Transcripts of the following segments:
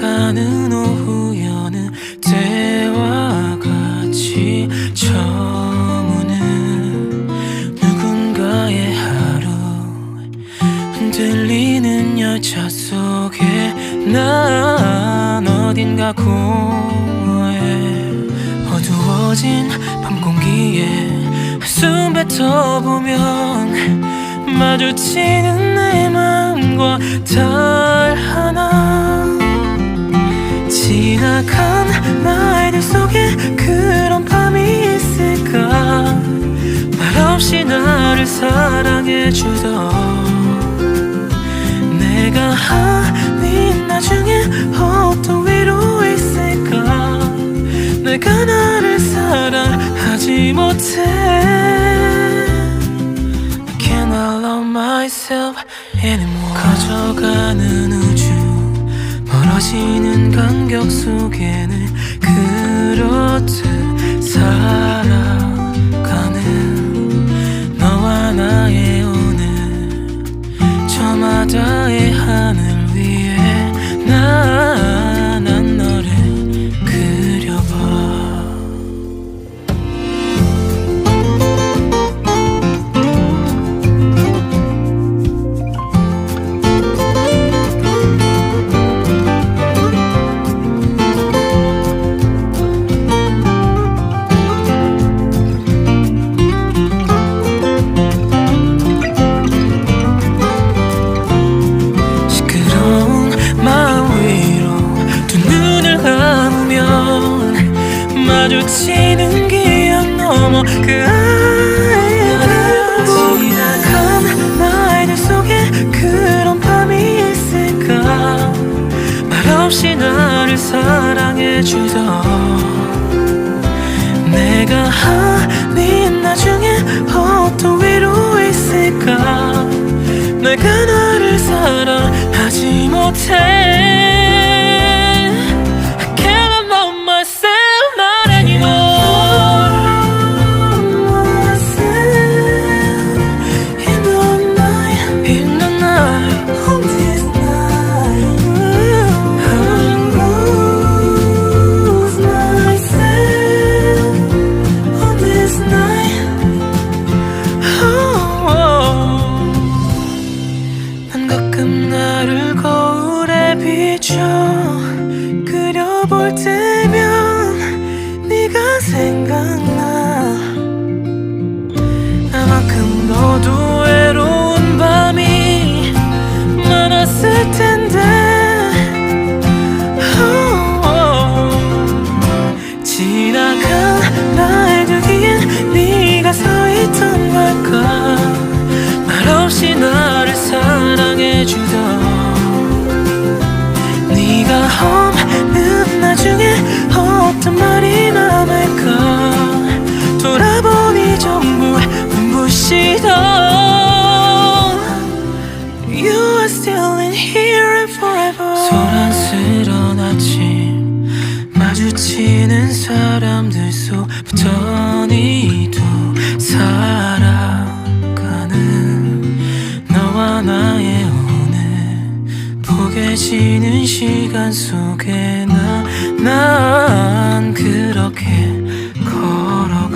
지나가는 오후 여느 때와 같이 저무는 누군가의 하루, 흔들리는 열차 속에 난 어딘가 공허해. 어두워진 밤 공기에 숨 뱉어보면 마주치는 내 맘과 달 하나. 지나간 날들 속에 그런 밤이 있을까? 말없이 나를 사랑해주던 내가 아닌 나중에 어떤 위로 있을까? 내가 나를 사랑하지 못해. Myself anymore. 커져가는 우주, 멀어지는 간격 속에는 그렇듯 살아가는 너와 나의 오늘, 저마다의 하늘 위에 난 너를 그려봐. 마주치는 기억 넘어 그 지나간 날들 속에 그런 밤이 있을까? 말없이 나를 사랑해주던 내가 아닌 나중에 어떤 위로 있을까? 내가 나를 사랑하지 못해. 나를 거울에 비춰 그려볼 때면 네가 생각나. 나만큼 너도 외로운 밤이 많았을 텐데. 지나간 날들 뒤엔 네가 서있던 걸까? 말없이 나를 사랑해주던 네가 없는 나중에 어떤 말이 남을까? 돌아보니 전부 눈부시던 You are still in here and forever. 소란스런 아침 마주치는 사람들 속부터 니도 살아가는 너와 나의 오늘, 포개지는 시간 속에 난 그렇게 걸어가.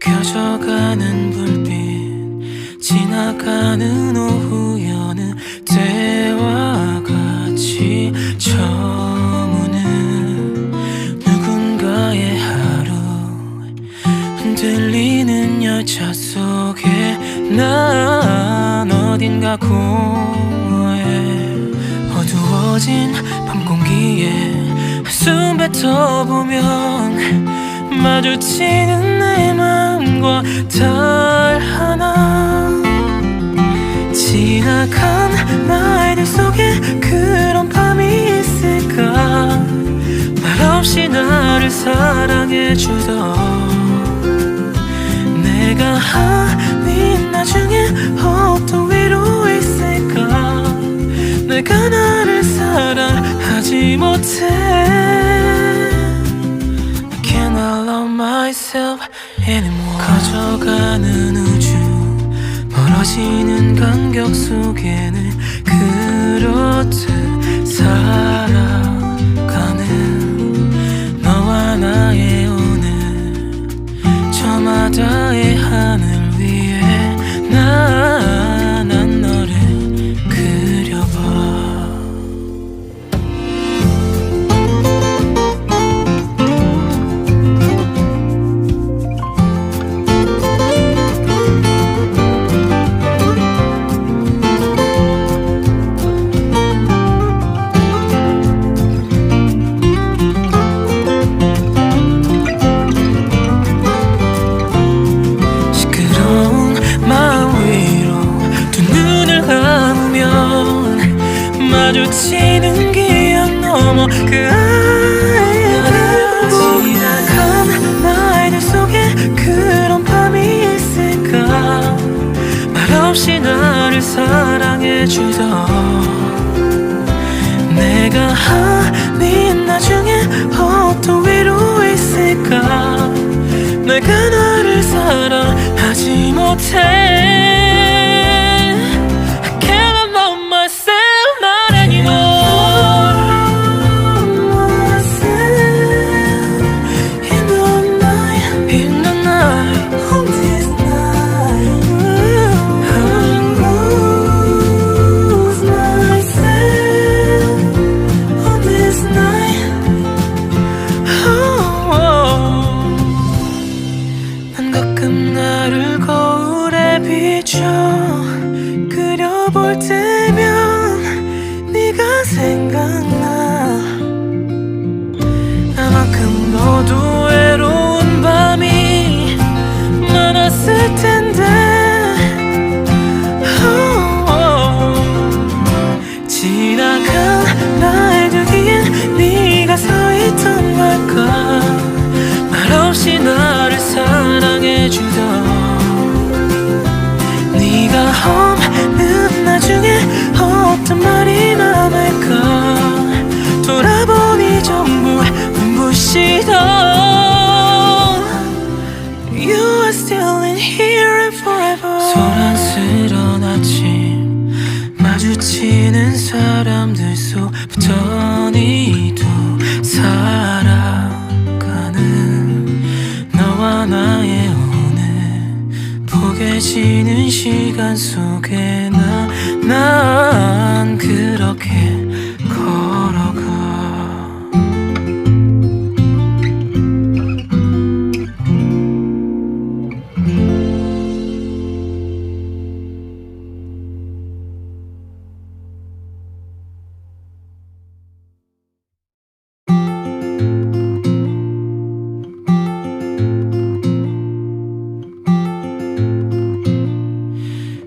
켜져가는 불빛, 지나가는 오후 여느 때와 같이 저무는 누군가의 하루, 흔들리는 열차 속에 난 어딘가 공허해. 어두워진 밤 공기에 숨 뱉어보면 마주치는 내 맘과 달 하나. 지나간 날들 속에 그런 밤이 있을까? 말없이 나를 사랑해주던 내가 아닌 나중에 어떤 위로 있을까. 내가 나를 사랑하지 못해. I cannot love myself anymore. 커져가는 우주, 멀어지는 간격 속에는 그렇듯 살아가는 너와 나의 오늘, 저마다의 하늘 위에 난 너를 그려봐. 마주치는 기억 넘어 그 아이를 지나간 나이들 속에 그런 밤이 있을까. 말없이 나를 사랑해주던 내가 아닌 나중에 어떤 위로 있을까. 내가 나를 사랑하지 못해. 나를 거울에 비춰 그려볼 때면 네가 생각나. 나만큼 너도 외로운 밤이 많았을 텐데. 지나간 날들 뒤엔 네가 서 있던 걸까. 말없이 나를 사랑해주던 네가 없는 나중에 어떤 말이 남을까. 돌아보니 전부 눈부시던 You are still in here and forever. 소란스런 아침, 마주치는 사람들 속부터 니도 살아가는 너와 나의 오늘, 포개지는 시간 속에 난 그렇게 걸어가.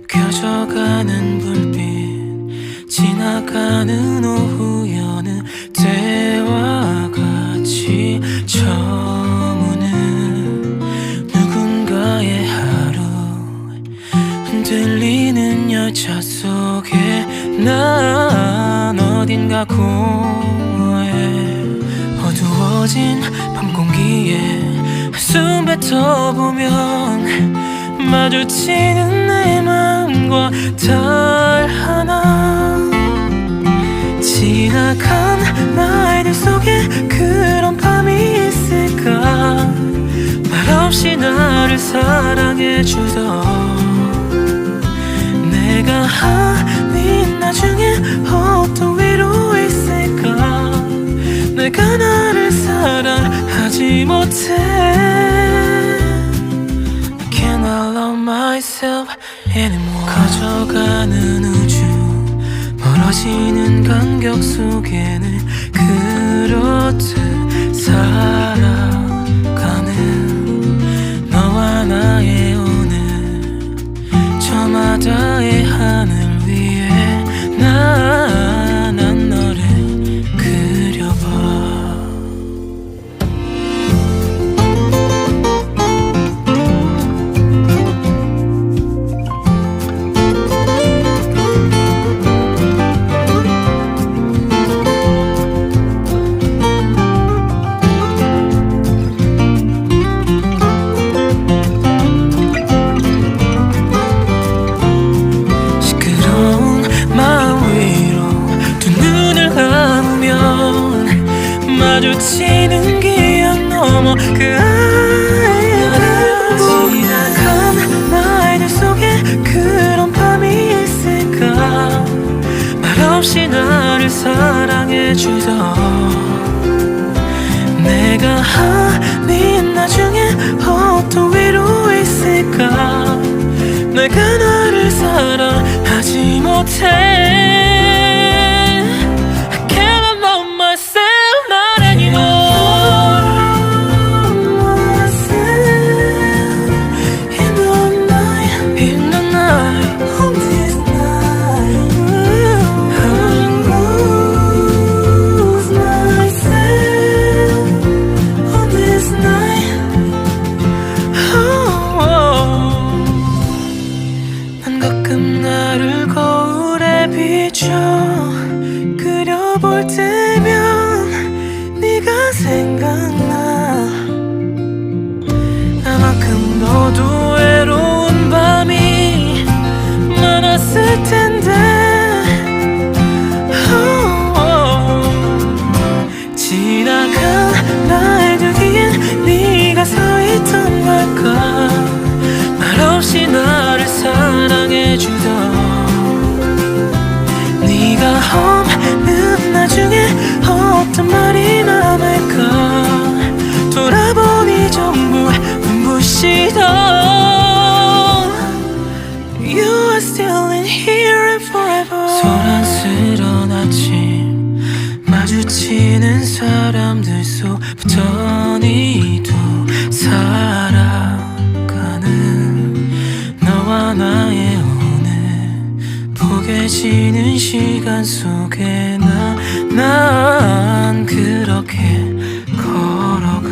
켜져가는 불빛, 지나가는 오후 여느 때와 같이 저무는 누군가의 하루, 흔들리는 열차 속에 난 어딘가 공허해. 어두워진 밤 공기에 한숨 뱉어보면 마주치는 내 맘과 달 하나. 지나간 날들 속에 그런 밤이 있을까. 말없이 나를 사랑해주던 내가 아닌 나중에 어떤 위로 있을까. 내가 나를 사랑하지 못해. myself anymore. 커져가는 우주, 멀어지는 간격 속에는 그렇듯 살아가는 너와 나의 오늘, 저마다의 하늘 위에 난 너를 그려봐. 사랑해주던 내가 아닌 나중에 어떤 위로 있을까. 내가 나를 사랑하지 못해. I cannot love myself not anymore. In the night, on this night, I lose myself on this night. 난 가끔 나를 거울에 비춰 그려볼 때면 네가 생각나. 나만큼 너도 외로운 밤이 많았을 텐데. 지나간 날들 뒤엔 네가 서있던 걸까. 말없이 나를 사랑해주던 네가 없는 나중에 어떤 말이 남을까. 돌아보니 전부 눈부시던 You are still in here and forever. 소란스런 아침 마주치는 사람들 속부터 니도 살아가는 너와 나의 오늘 포개지는 시간 속에 난 그렇게 걸어가.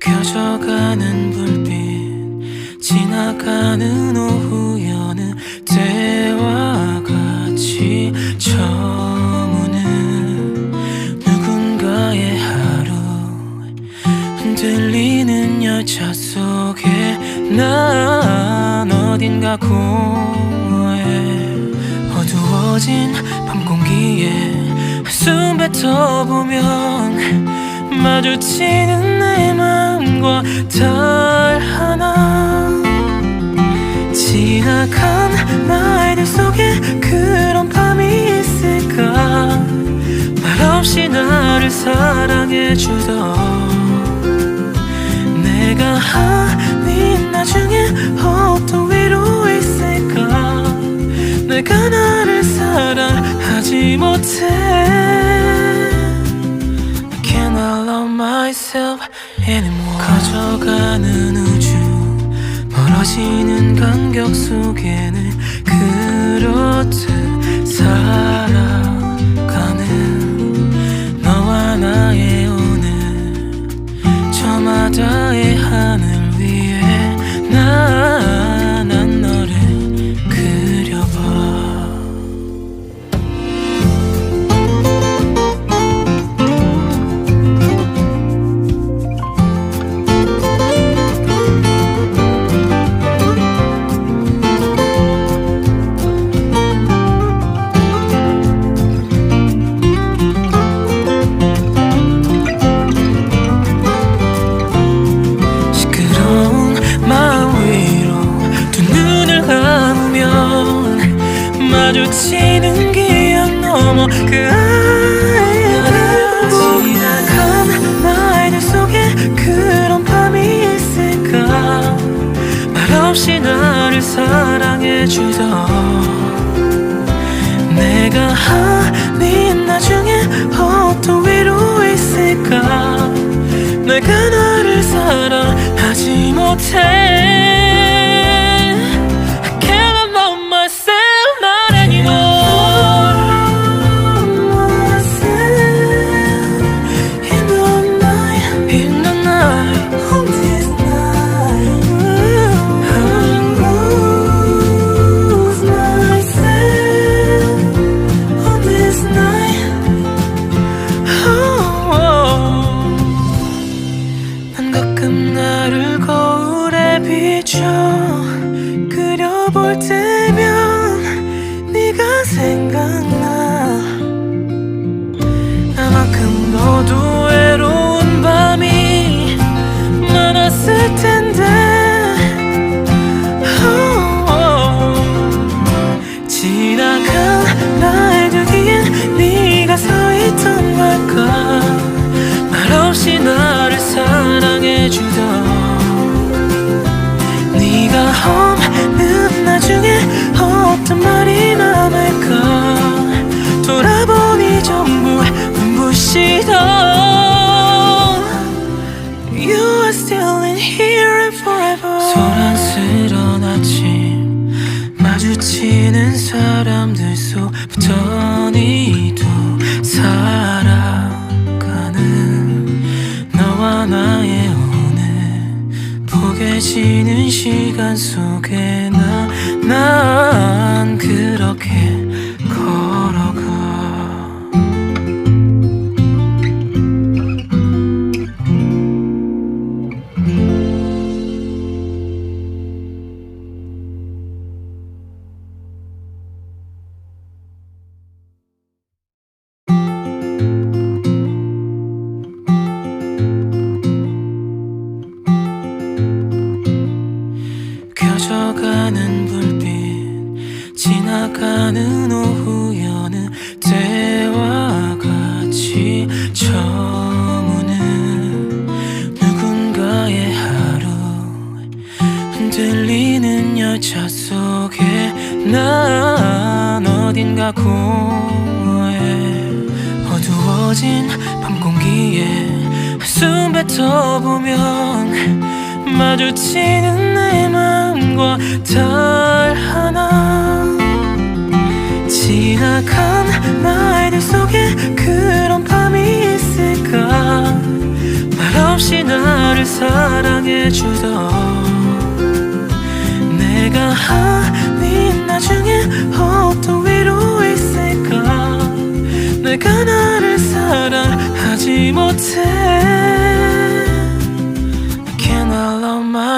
켜져가는 불빛 지나가는 오후 여느 때와 같이 저무는 누군가의 하루 흔들리는 열차 속에 난 어딘가 공허해. 어두워진 밤 공기에 한숨 뱉어보면 마주치는 내 맘과 달 하나. 지나간 날들 속에 그런 밤이 있을까. 말없이 나를 사랑해주던 내가 아닌 나중에 어떤 위로 있을까. 내가 나를 사랑하지 못해. I love myself anymore. 커져가는 우주 멀어지는 간격 속에는 그렇듯 살아가는 너와 나의 오늘 저마다의 하늘 위에 난 너를 그려봐. 마주치는 기억 넘어 그 아이를 지나간 날들 속에 그런 밤이 있을까. 말없이 나를 사랑해주던 내가 아닌 나중에 어떤 위로 있을까. 내가 나를 사랑하지 못해. 가끔 나를 거울에 눈부시던 You are still in here and forever. 소란스런 아침 마주치는 사람들 속부터 니도 살아가는 너와 나의 오늘 포개지는 시간 속에 난 그렇게 걸어가. 켜져가는 불빛 지나가는 오후 여느 때와 같이 저무는 누군가의 하루 흔들리는 열차 속에 난 어딘가 고해. 어두워진 밤 공기에 한숨 뱉어보면 마주치는 내 마음과 달 하나. 지나간 날들 속에 그런 밤이 있을까. 말없이 나를 사랑해주던 내가 아닌 나중에 어떤 위로 있을까. 내가 나를 사랑하지 못해.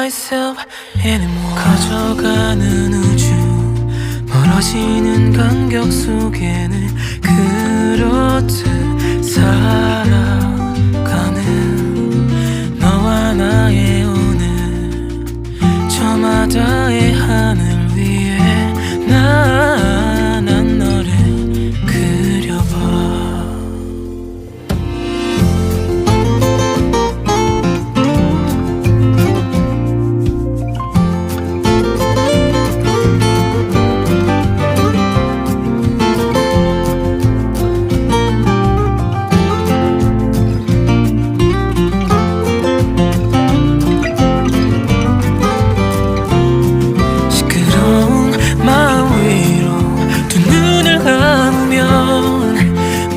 myself anymore. 커져가는 우주 멀어지는 간격 속에는 그렇듯 살아가는 너와 나의 오늘 저마다의 하늘 위에 난 너를 그려봐.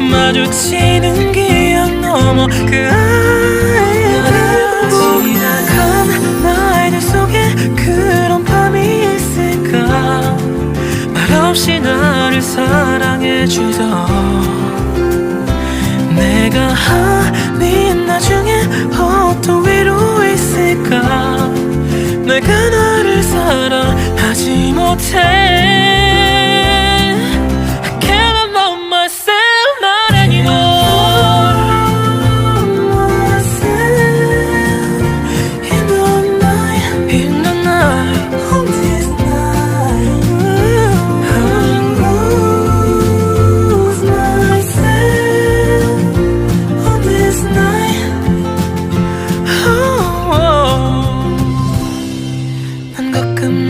마주치는 기억 넘어 그 아이를 지나간 날들 속에 그런 밤이 있을까. 말없이 나를 사랑해주던 내가 아닌 나중에 어떤 위로 있을까. 내가 나를 사랑하지 못해.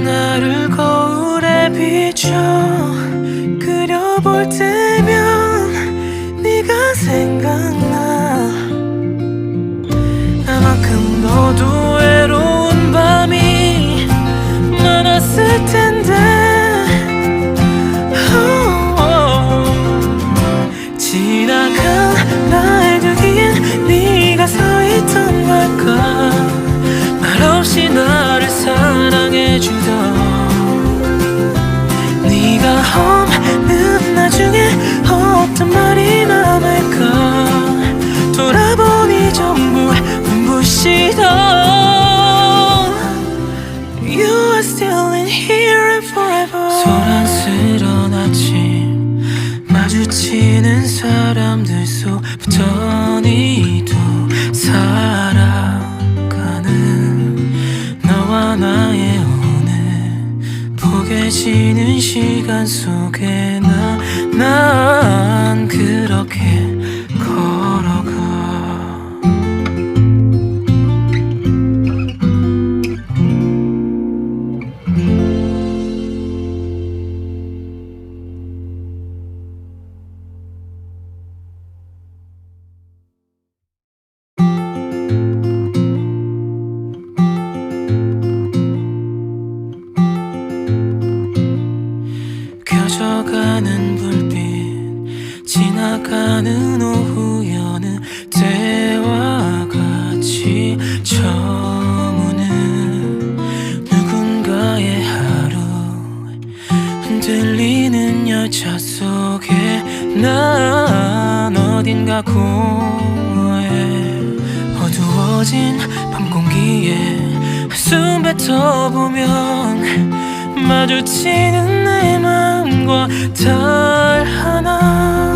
나를 거울에 비춰 그려볼 때면 네가 생각나. 나만큼 너도 외로운 밤이 많았을 텐데. 지나간 날들 뒤엔 네가 서있던 걸까. 말없이 나를 사랑해주던 네가 없는 나중에 어떤 말이 남을까. 돌아보니 전부 눈부시던 You are still in here and forever. 소란스런 아침 마주치는 사람들 속부터 니도 살아가는 너와 나의 오늘 포개지는 시간 속에 난 그렇게 난 어딘가 공허해. 어두워진 밤 공기에 숨 뱉어보면 마주치는 내 맘과 달 하나.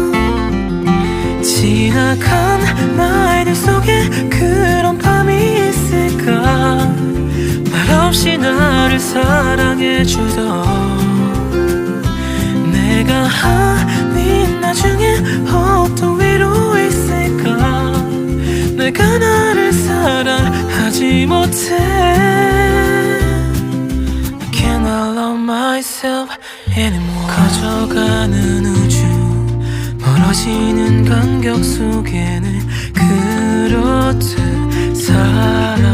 지나간 날들 속에 그런 밤이 있을까. 말없이 나를 사랑해주던 내가 아닌 나중에 어떤 위로 있을까. 내가 나를 사랑하지 못해. I cannot love myself anymore. 커져가는 우주, 멀어지는 간격 속에는 그렇듯 살아가는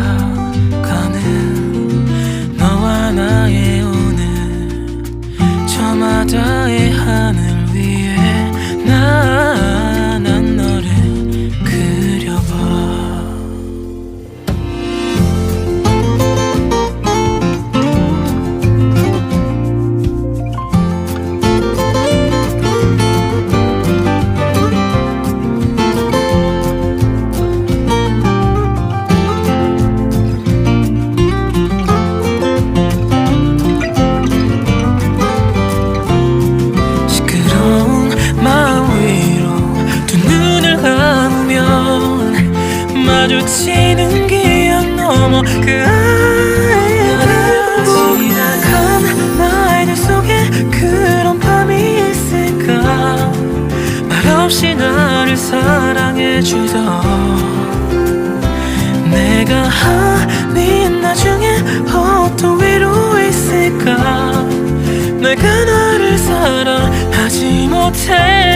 너와 나의 오늘, 저마다의 하늘 위에 난 너를 그려봐. 마주치는 기억 넘어 그 아이를 지나간 날들 속에 그런 밤이 있을까. 말없이 나를 사랑해주던 내가 아닌 나중에 어떤 위로 있을까. 내가 나를 사랑하지 못해.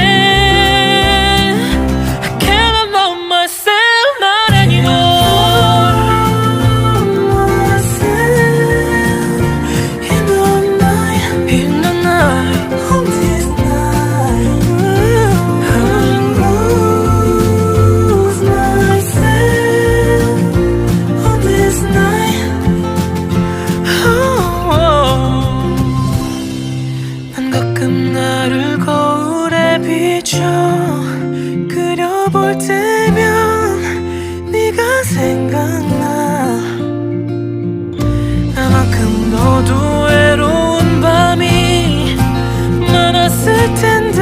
나를 거울에 비춰 그려볼 때면 네가 생각나. 나만큼 너도 외로운 밤이 많았을 텐데.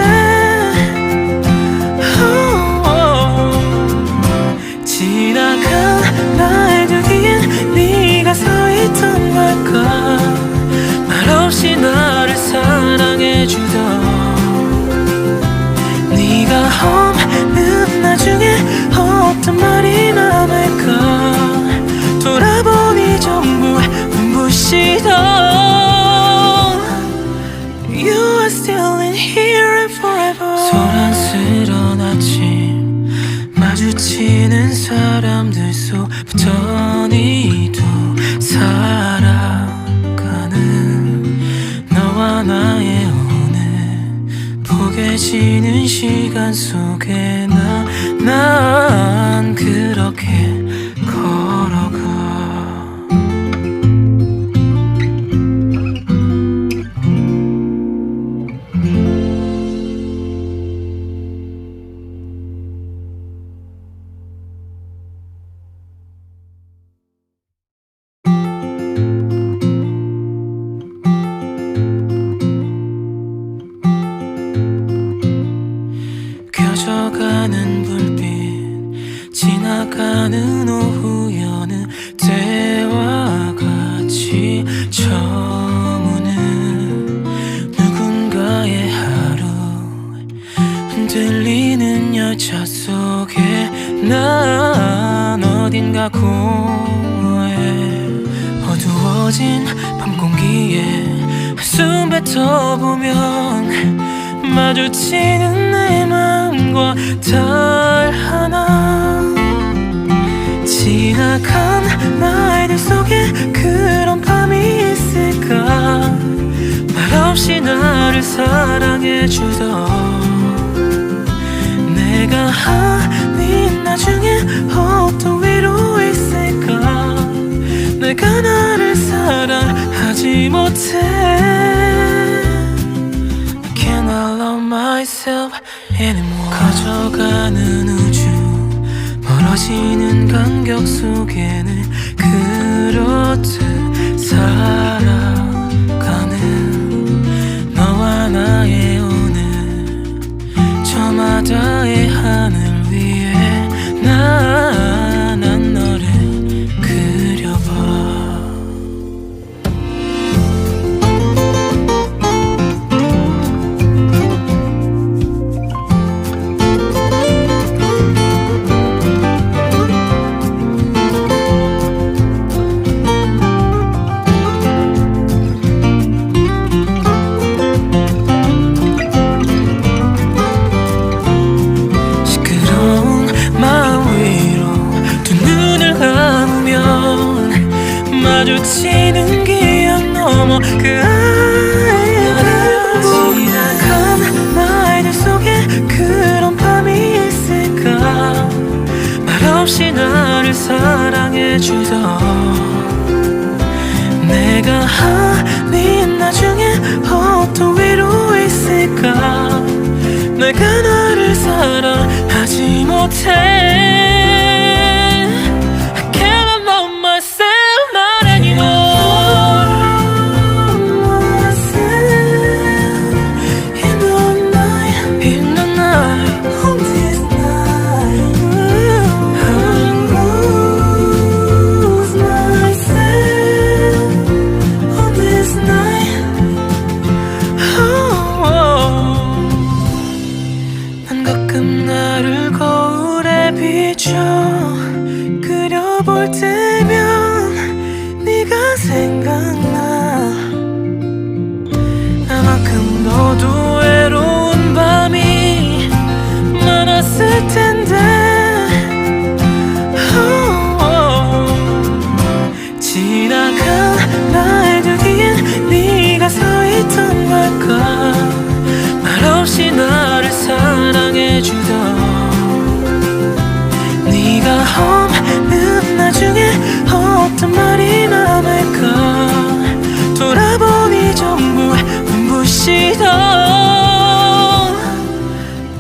지나간 날들 뒤엔 네가 서 있던 걸까. 말없이 나를 사랑해주던 네가 없는 나중에 어떤 말이 남을까. 돌아보니 전부 눈부시던 You are still in here and forever. 소란스런 아침, 마주치는 사람들 속부터 니도 살아가는 너와 나의 오늘, 포개지는 시간 속에 난 그렇게 걸어가. 켜져가는 불빛, 지나가는 오후 여느 때와 같이 저무는 누군가의 하루, 흔들리는 열차 속에 난 어딘가 공허해. 어두워진 밤 공기에 숨 뱉어보면 마주치는 내 맘과 달 하나. 지나간 날들 속에 그런 밤이 있을까. 말없이 나를 사랑해주던 내가 아닌 나중에 어떤 위로 있을까. 내가 나를 사랑하지 못해. I cannot love myself anymore. 커져가는 우주, 멀어지는 간격 속에는 그렇듯 살아가는 너와 나의 오늘, 저마다의 하늘 위에 난 너를 그려봐. 마주치는 기억 넘어 그 아이를 지나간 나이들 속에 그런 밤이 있을까. 말없이 나를 사랑해주던 내가 아닌 나중에 어떤 위로 있을까. 내가 나를 사랑하지 못해. 나를 거울에 비춰 그려볼 때면 네가 생각나. 나만큼 너도 외로운 밤이 많았을 텐데. 지나간 날들 뒤엔 네가 서있던 걸까. 말없이 나를 사랑해주던 네가 없는 나중에 어떤 말이 남을까. 돌아보니 전부 눈부시던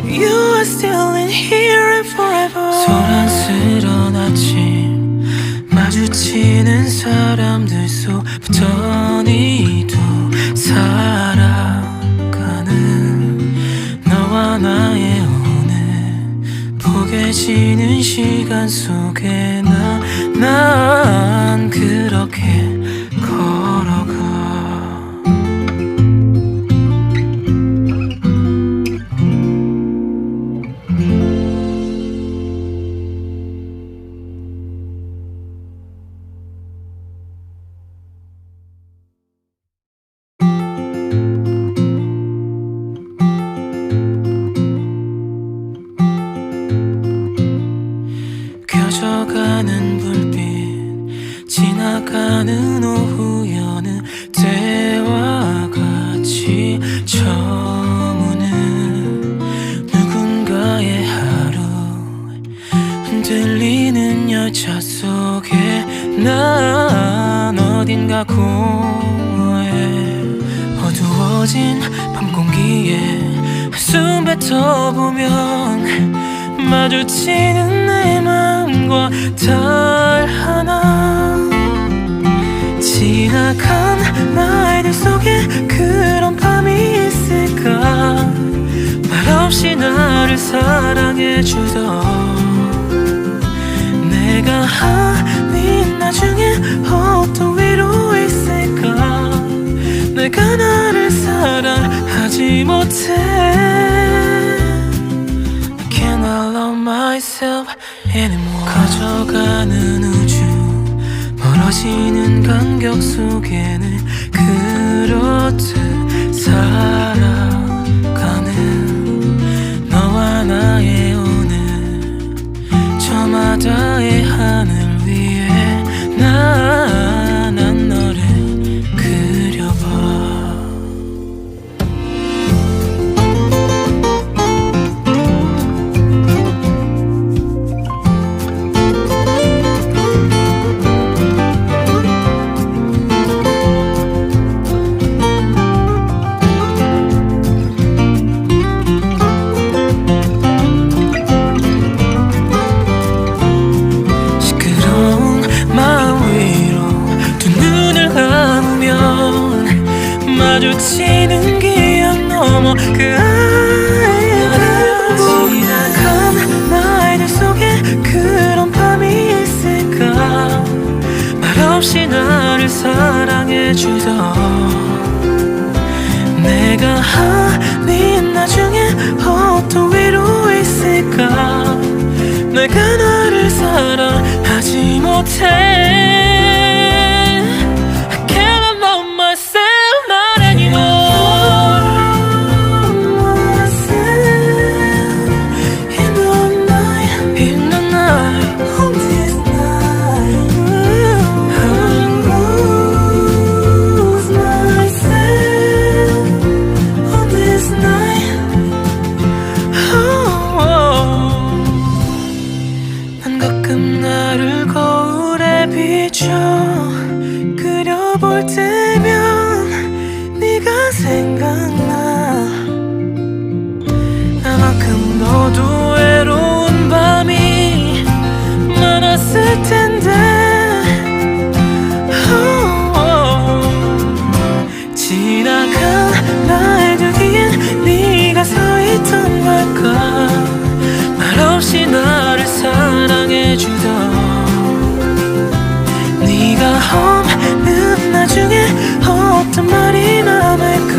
You are still in here and forever. 소란스런 아침 마주치는 사람들 속부터 니도 살아가는 너와 나의 오늘, 포개지는 시간 속에 난 그렇게 걸어가. 켜져가는 불빛, 지나가는 오후 여느 때와 같이 저무는 누군가의 하루, 흔들리는 열차 속에 난 어딘가 공허해. 어두워진 밤 공기에 한숨 뱉어보면 마주치는 내 마음과 달 하나. 지나간 날들 속에 그런 밤이 있을까. 말없이 나를 사랑해주던 내가 아닌 나중에 어떤 위로 있을까. 내가 나를 사랑하지 못해. I love myself anymore. 커져가는 우주, 멀어지는 간격 속에는 그렇듯 살아가는 너와 나의 오늘, 저마다의 하늘 위에 난 너를 그려봐. 말없이 나를 사랑해주던 내가 아닌 나중에 어떤 위로 있을까. 내가 나를 사랑하지 못해. I cannot love myself not anymore. In the night, on this night, I lose myself on this night. 난 가끔 나를 거울에 비춰 그려볼 때면 네가 생각나. 나만큼 너도 외로운 밤이 많았을 텐데. 지나간 날들 뒤엔 네가 서 있던 걸까. 말없이 나를 사랑해주던 네가 없는 나중에 어떤 말이 남을까.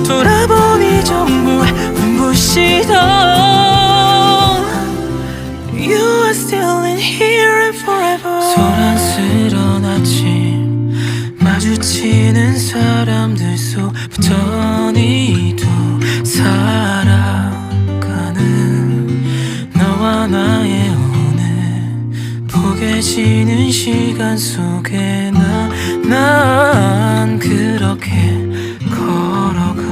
돌아보니 전부 눈부시던 You are still in here and forever. 소란스러운 아침 마주치는 사람들 속부터 니도 살아가는 너와 나의 오늘 포개지는 시간 속에 난 그렇게 걸어가.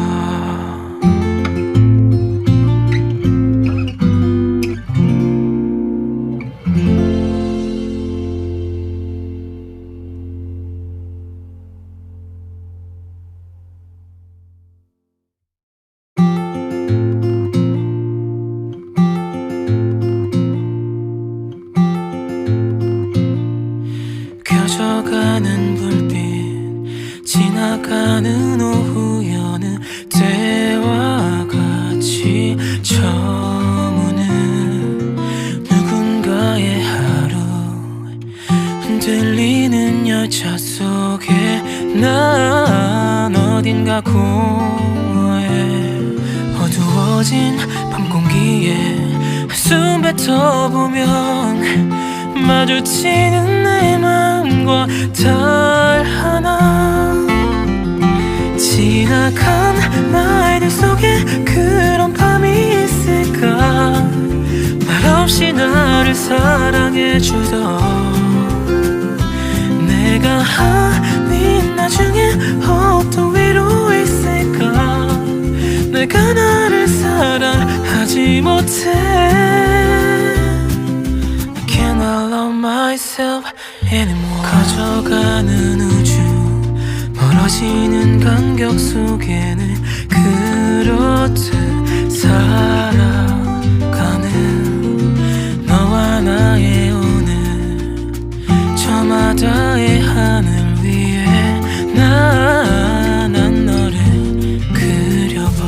켜져가는 불빛 지나가는 오후 여느 때와 같이 저무는 누군가의 하루 흔들리는 열차 속에 난 어딘가 공허해. 어두워진 밤 공기에 한숨 뱉어보면 마주치는 내 맘과 달 하나. 지나간 날들 속에 그런 밤이 있을까. 말없이 나를 사랑해주던 내가 아닌 나중에 어떤 위로 있을까. 내가 나를 사랑하지 못해. I love myself anymore. 커져가는 우주 멀어지는 간격 속에는 그렇듯 살아가는 너와 나의 오늘. 저마다의 하늘 위에 난 너를 그려봐.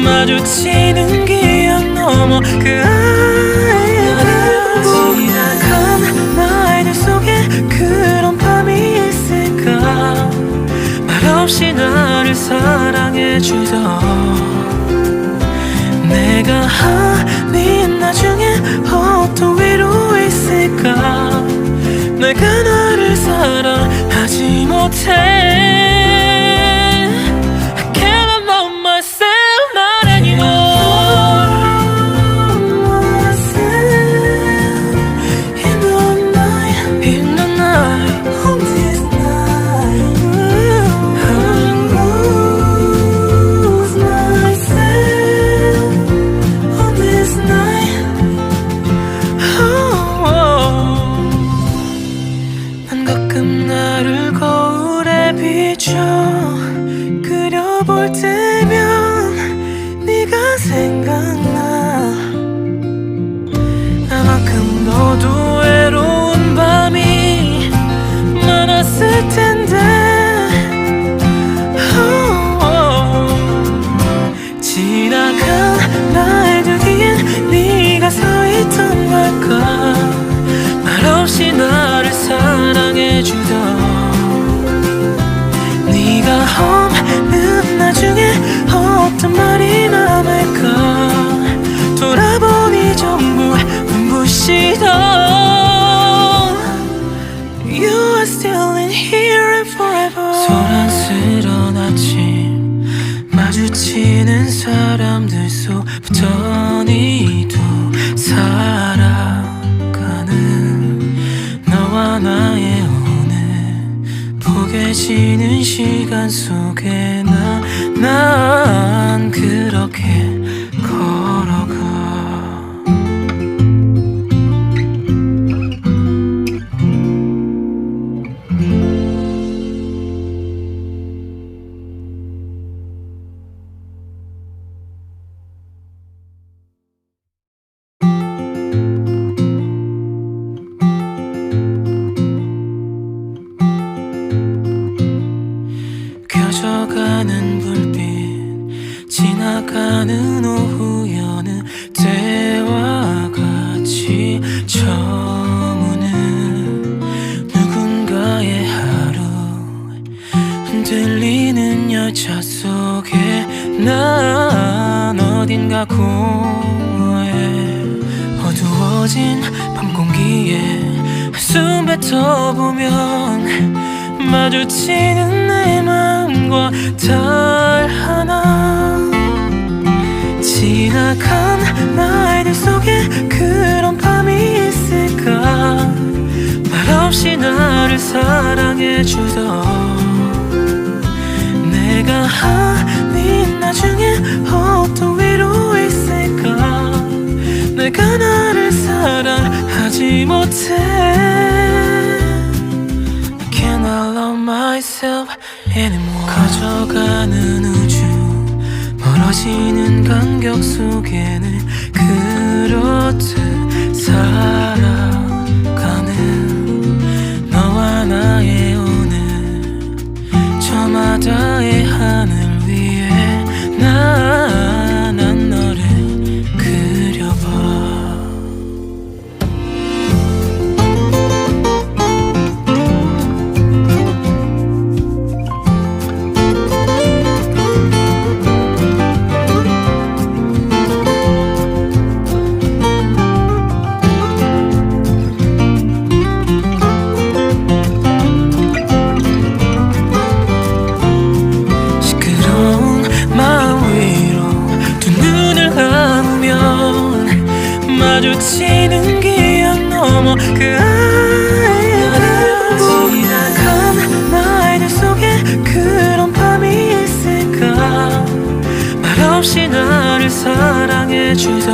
마주치는 기억 넘어 그 아이가 지나간 날들 속에 그런 밤이 있을까. 말없이 나를 사랑해주던 내가 아닌 나중에 어떤 위로 있을까. 내가 나를 사랑하지 못해. 가끔 없는 나중에 어떤 말이 남을까 돌아보니 전부 눈부시던 You are still in here and forever 소란스런 아침 마주치는 사람들 속부터 니도 살아가는 너와 나의 오늘 포개지는 시간 속에 난 그렇게 걸어가 켜져가는 불빛 지나가는 오후 여느 때와 같이 저무는 누군가의 하루 흔들리는 열차 속에 난 어딘가 공허해 어두워진 밤 공기에 한숨 뱉어보면 마주치는 내 마음과 달 하나 지나간 날들 속에 그런 밤이 있을까 말없이 나를 사랑해주던 내가 아닌 나중에 어떤 위로 있을까 내가 나를 사랑하지 못해 I love myself anymore 커져가는 우주 멀어지는 간격 속에는 그렇듯 살아가는 너와 나의 오늘 저마다의 하늘 위에 난 너를 그려봐 마주치는 기억 넘어 그 지나간 날들 속에 그런 밤이 있을까 말없이 나를 사랑해주던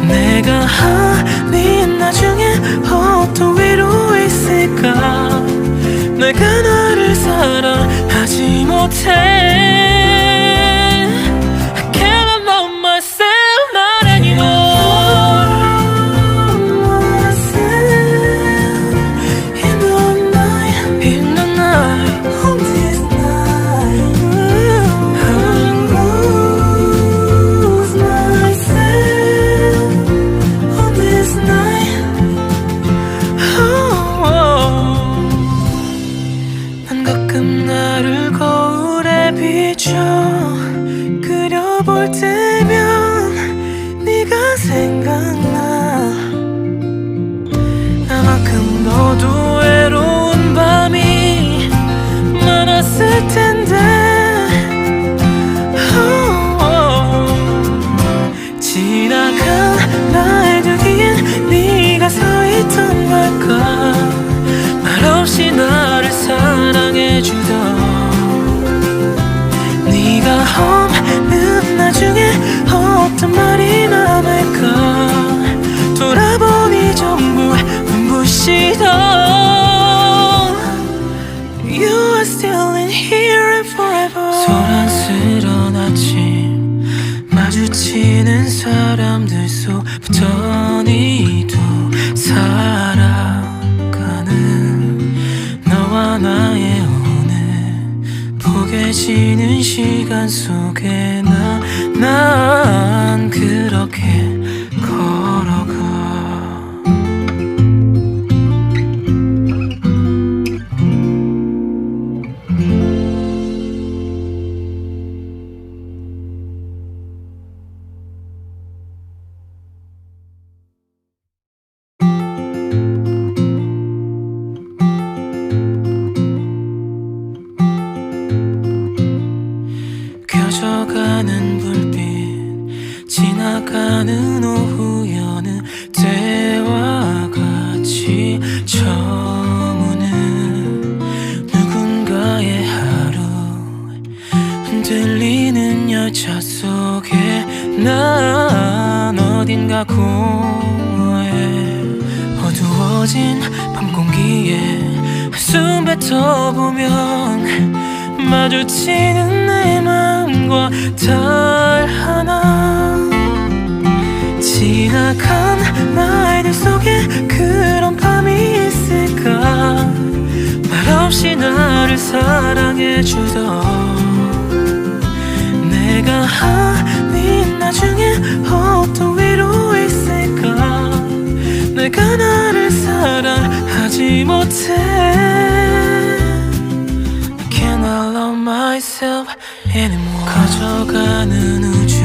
내가 아닌 나중에 어떤 위로 있을까 내가 나를 사랑하지 못해 그려볼 때면 네가 생각나 나만큼 너도 외로운 밤이 많았을 텐데 지나간 날들 뒤엔 네가 서 있던 걸까 말없이 나를 사랑해주던 네가 없는 나중에 어떤 말이 남을까 돌아보니 전부 눈부시던 You are still in here and forever 소란스런 아침 마주치는 사람들 속부터 니도 살아가는 너와 나의 포개지는 시간 속에 난 그렇게 걸어가 지나가는 오후 여느 때와 같이 저무는 누군가의 하루, 흔들리는 열차 속에 난 어딘가 공허해. 어두워진 밤 공기에 한숨 뱉어보면 마주치는 내 마음과 달 하나. 지나간 날들 속에 그런 밤이 있을까? 말없이 나를 사랑해주던 내가 아닌 나중에 어떤 위로 있을까? 내가 나를 사랑하지 못해. Can I love myself anymore? 커져가는 우주,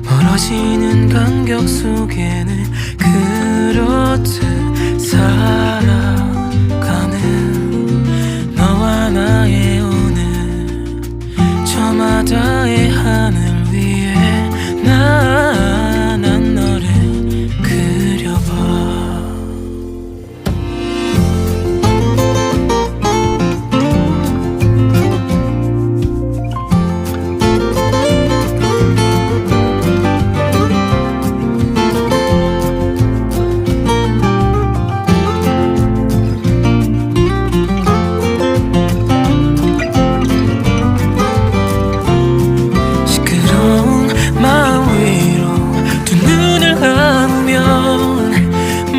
멀어지는 간격 속에는 그렇듯 살아가는 너와 나의 오늘, 저마다의 하늘 위에 난 너를 그려봐.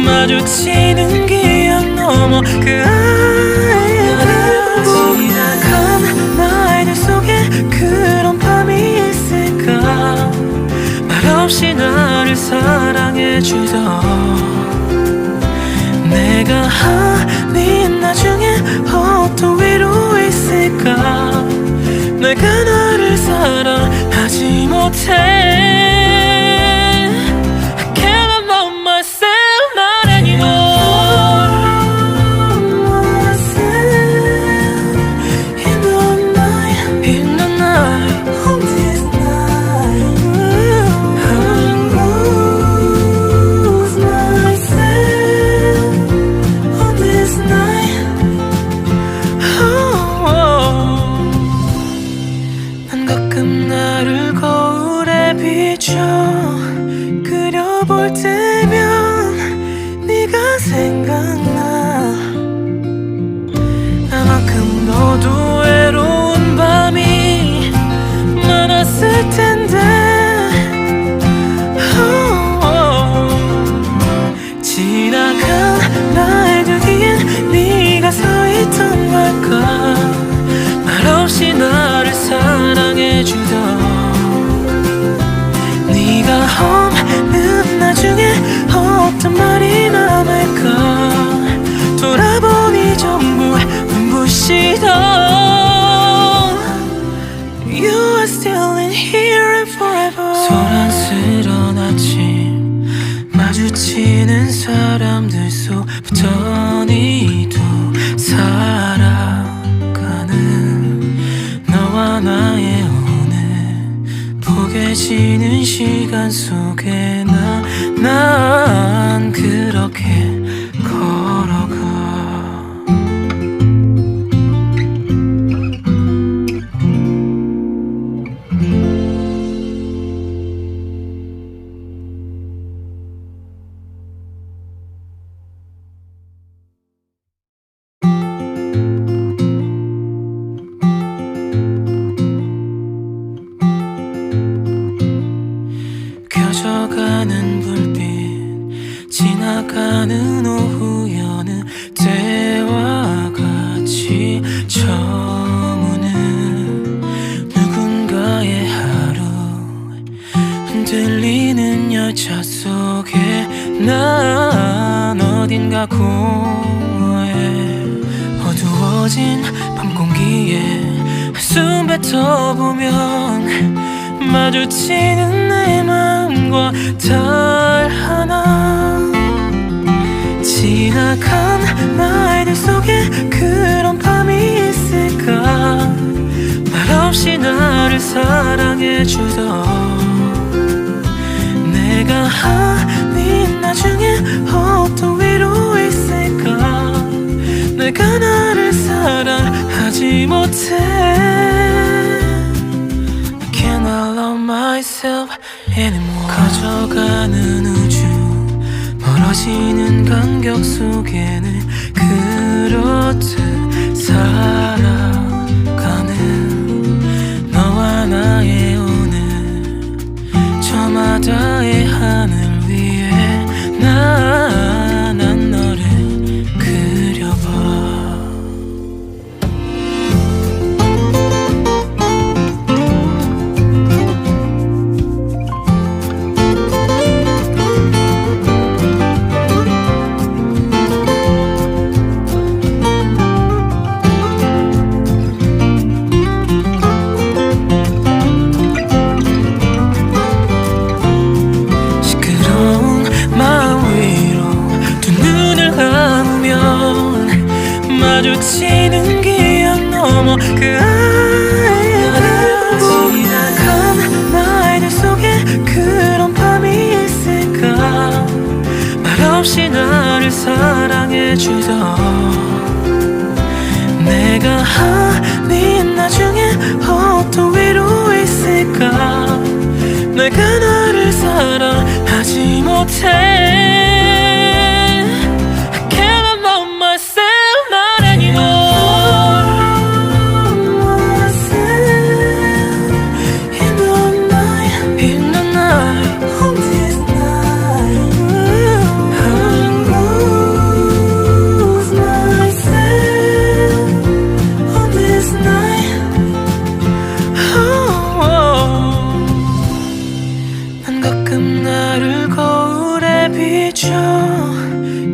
마주치는 기억 넘어 그 아이를 지나간 날들 속에 그런 밤이 있을까? 말없이 나를 사랑해주던 내가 아닌 나중에 어떤 위로 있을까? 내가 나를 사랑하지 못해. 나를 거울에 비춰 그려볼 때면 네가 생각나. 나만큼 너도 외로운 밤이 많았을 텐데. 지나간 날들 뒤엔 네가 서 있던 걸까? 말없이 나를 사랑해주던 네가 없는 나중에 어떤 말이 남을까? 돌아보니 전부 눈부시던 You are still in here and forever. 소란스런 아침, 마주치는 사람들 속부터 니도 살아가는 너와 나의 오늘, 포개지는 시간 속에 난 그렇게 걸어가. 켜져가는 불빛, 지나가는 오후 여느 때와 같이 저무는 누군가의 하루, 흔들리는 열차 속에 난 어딘가 공허해. 어두워진 밤 공기에 한숨 뱉어보면 마주치는 내 마음과 달 하나. 지나간 날들 속에 그런 밤이 있을까? 말없이 나를 사랑해주던 내가 아닌 나중에 어떤 위로 있을까. 내가 나를 사랑하지 못해. Can I love myself anymore. 커져가는 우주, 멀어지는 간격 속에는 그렇듯 살아가는 너와 나의 오늘, 저마다의 하늘 위에 난 너를 그려봐. 마주치는 기억 넘어 그 아이를 지나간 나이들 속에 그런 밤이 있을까. 말없이 나를 사랑해주던 내가 아닌 나중에 어떤 위로 있을까. 내가 나를 사랑하지 못해.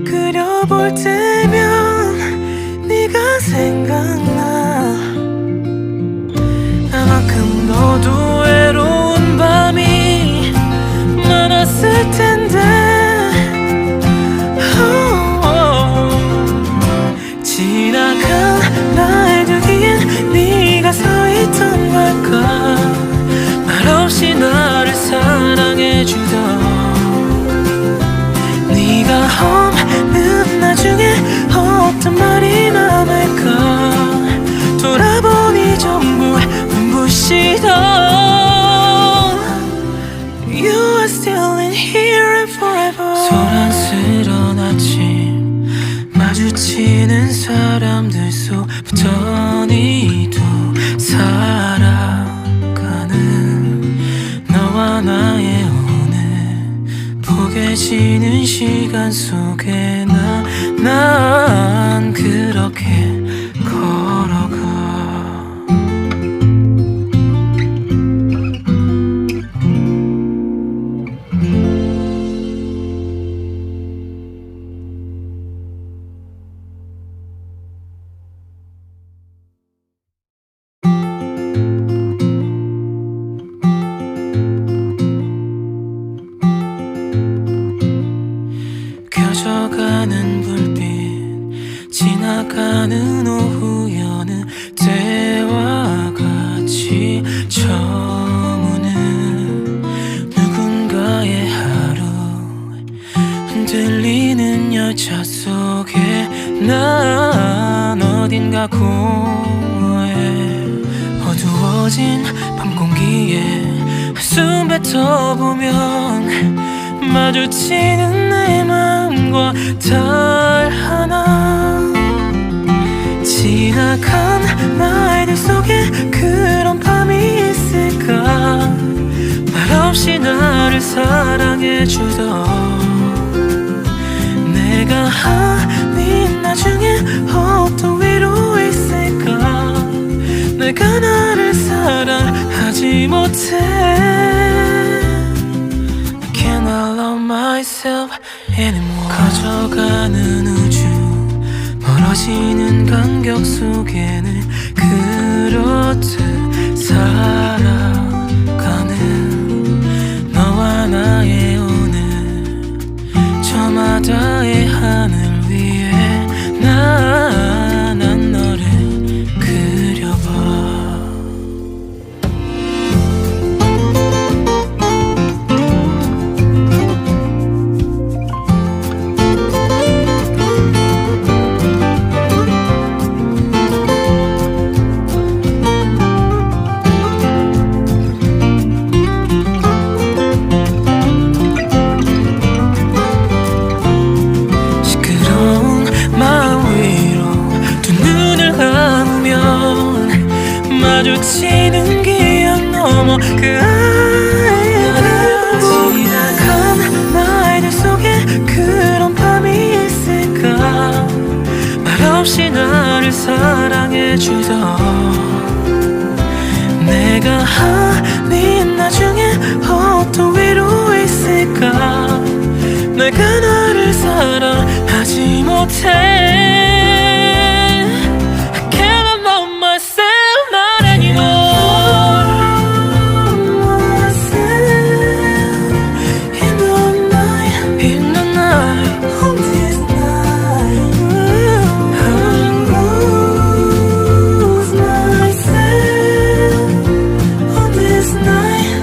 그려볼 때면 네가 생각나. 나만큼 너도 외로운 밤이 많았을 텐데. 지나간 날들 위엔 네가 서 있던 걸까. 말없이 나를 사랑해주던 네가 없는 나중에 어떤 말이 남을까. 돌아보니 전부 눈부시던 You are still in here and forever. 소란스런 아침, 마주치는 사람들 속부터 니도 살아가는 너와 나의 포개지는 시간 속에 난 그렇게 걸어가. 켜져가는 불빛, 지나가는 오후 여느 때와 같이 저무는 누군가의 하루, 흔들리는 열차 속에 난 어딘가 공허해. 어두워진 밤 공기에 한숨 뱉어보면 마주치는 내 마음과 달 하나. 지나간 날들 속에 그런 밤이 있을까. 말없이 나를 사랑해주던 내가 아닌 나중에 어떤 위로 있을까. 내가 나를 사랑하지 못해. Can I love myself anymore. 커져가는 우주, 멀어지는 간격 속에는 그렇듯 살아가는 너와 나의 오늘, 저마다의 하늘 위에 난 너를 그려봐. 말없이 나를 사랑해주던 내가 아닌 나중에 어떤 위로 있을까. 내가 나를 사랑하지 못해. I cannot love myself not anymore. In the night, on this night, I lose myself on this night.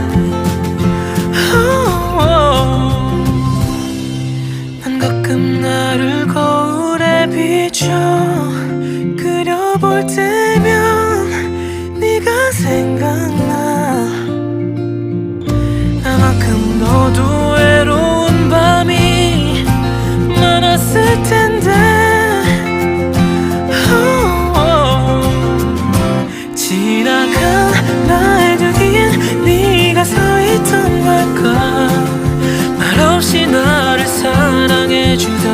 난 가끔 나를 거울에 비춰 그려볼 때면 네가 생각나. 나만큼 너도 외로운 밤이 많았을 텐데. 지나간 날들 뒤엔 네가 서있던 걸까. 말없이 나를 사랑해주던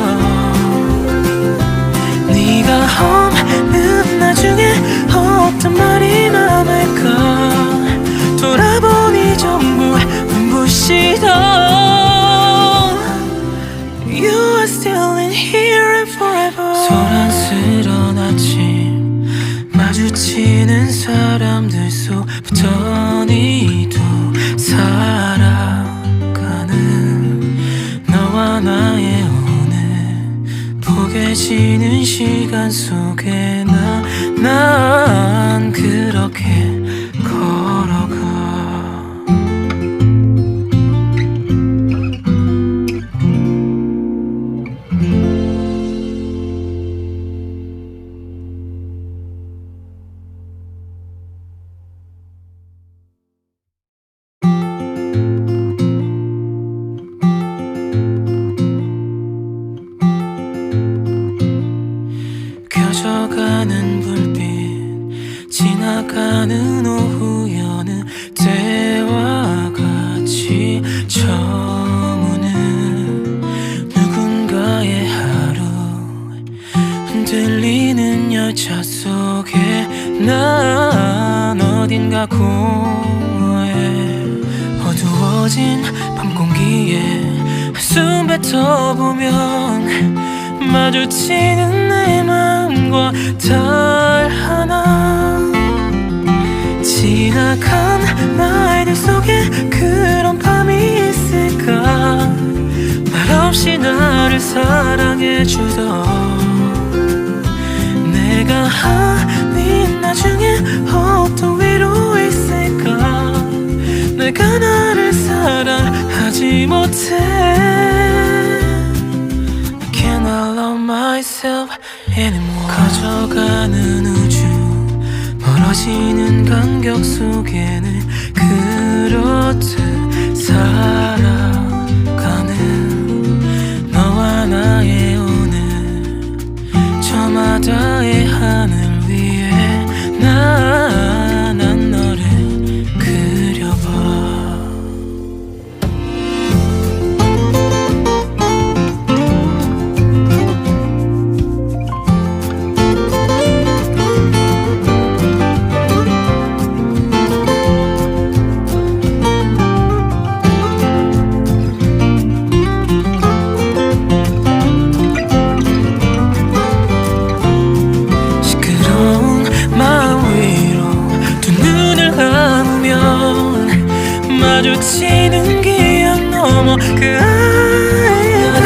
네가 없는 나중에 어떤 말이 남을까. 돌아보니 전부 눈부시던 You are still in here and forever. 소란스러운 아침 마주치는 사람들 속부터 니도 살아가는 너와 나의 오늘 포개지는 시간 속에 난 그렇게 걸어가. 켜져가는 불빛 지나가는 오후 여느 때와 같이 저무는 누군가의 하루 흔들리는 열차 속에 난 어딘가 공허해. 어두워진 밤 공기에 한숨 뱉어보면 마주치는 내 마음과 달 하나. 지나간 날들 속에 그런 밤이 있을까. 말없이 나를 사랑해주던 내가 아닌 나중에 어떤 위로 있을까. 내가 나를 사랑하지 못해. I love myself anymore. 커져가는 우주 멀어지는 간격 속에는 그렇듯 살아가는 너와 나의 오늘 저마다의 하늘 위에 난 너를 그려봐. 마주치는 기억 넘어 그 아이를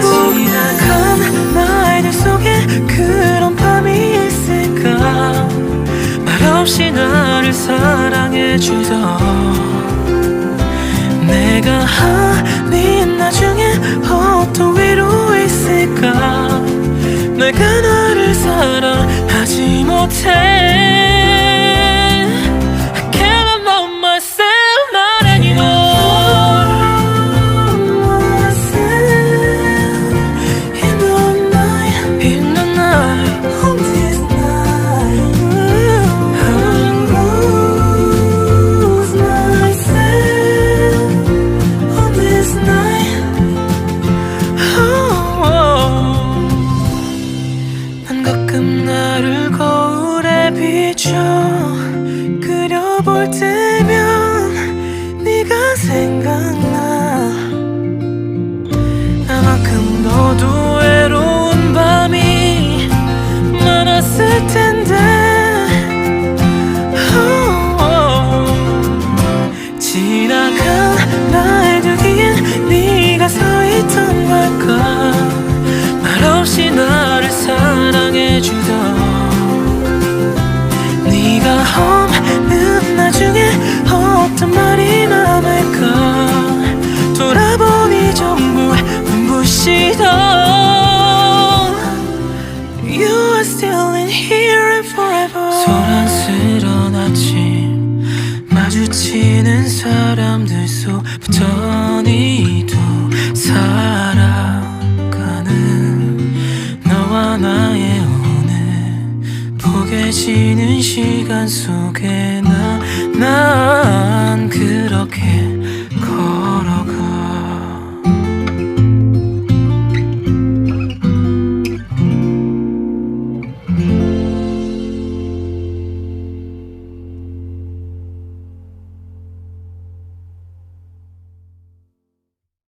지나간 날들 속에 그런 밤이 있을까. 말없이 나를 사랑해주던 내가 아닌 나중에 어떤 위로 있을까. 내가 나를 사랑하지 못해. 그려줘. 그려볼 때면 네가 생각나. 나만큼 너도 외로운 밤이 많았을 텐데. 지나간 날들기엔 네가 서있던 걸까. 말없이 나를 사랑해주던 네가 없는 나중에 어떤 말이 남을까. 돌아보니 전부 눈부시던 You are still in here and forever. 소란스런 아침 마주치는 사람들 속부터 니도 살아가는 너와 나의 오늘 포개지는 시간 속에 난 그렇게